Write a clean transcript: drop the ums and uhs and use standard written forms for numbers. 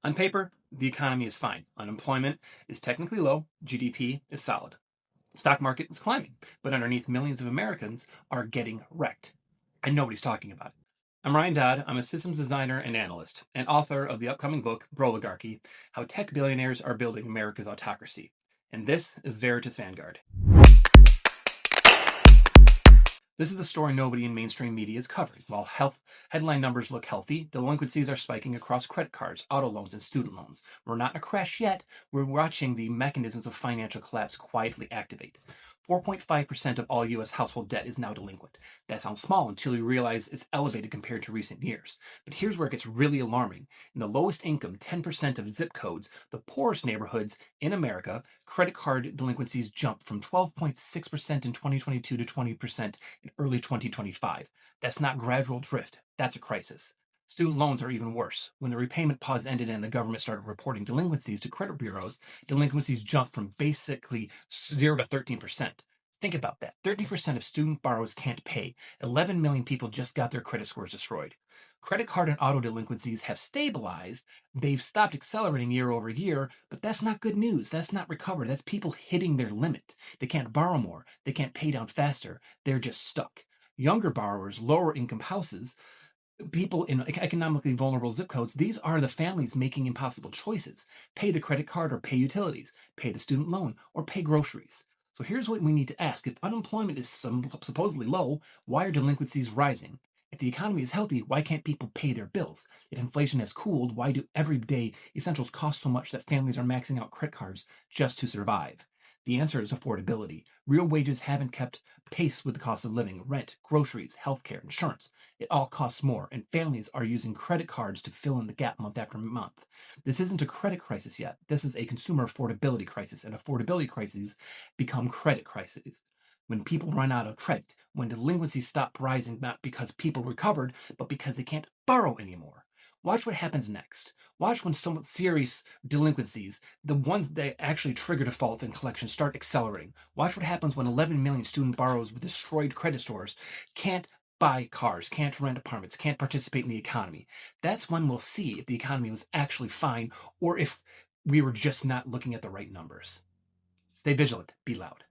On paper, the economy is fine. Unemployment is technically low, GDP is solid. The stock market is climbing, but underneath, millions of Americans are getting wrecked. And nobody's talking about it. I'm Ryan Dodd. I'm a systems designer and analyst, and author of the upcoming book, Broligarchy: How Tech Billionaires Are Building America's Autocracy. And this is Veritas Vanguard. This is a story nobody in mainstream media is covering. While health headline numbers look healthy, delinquencies are spiking across credit cards, auto loans, and student loans. We're not in a crash yet. We're watching the mechanisms of financial collapse quietly activate. 4.5% of all U.S. household debt is now delinquent. That sounds small until you realize it's elevated compared to recent years. But here's where it gets really alarming. In the lowest income 10% of zip codes, the poorest neighborhoods in America, credit card delinquencies jumped from 12.6% in 2022 to 20% in early 2025. That's not gradual drift, that's a crisis. Student loans are even worse. When the repayment pause ended and the government started reporting delinquencies to credit bureaus, delinquencies jumped from basically 0 to 13%. Think about that. 30% of student borrowers can't pay. 11 million people just got their credit scores destroyed. Credit card and auto delinquencies have stabilized. They've stopped accelerating year over year, but that's not good news. That's not recovery. That's people hitting their limit. They can't borrow more. They can't pay down faster. They're just stuck. Younger borrowers, lower income houses, people in economically vulnerable zip codes, these are the families making impossible choices. Pay the credit card or pay utilities, pay the student loan or pay groceries. So here's what we need to ask. If unemployment is supposedly low, why are delinquencies rising? If the economy is healthy, why can't people pay their bills? If inflation has cooled, why do everyday essentials cost so much that families are maxing out credit cards just to survive? The answer is affordability. Real wages haven't kept pace with the cost of living. Rent, groceries, healthcare, insurance. It all costs more, and families are using credit cards to fill in the gap month after month. This isn't a credit crisis yet. This is a consumer affordability crisis, and affordability crises become credit crises. When people run out of credit, when delinquencies stop rising, not because people recovered, but because they can't borrow anymore. Watch what happens next. Watch when some serious delinquencies, the ones that actually trigger defaults and collections, start accelerating. Watch what happens when 11 million student borrowers with destroyed credit scores can't buy cars, can't rent apartments, can't participate in the economy. That's when we'll see if the economy was actually fine or if we were just not looking at the right numbers. Stay vigilant, be loud.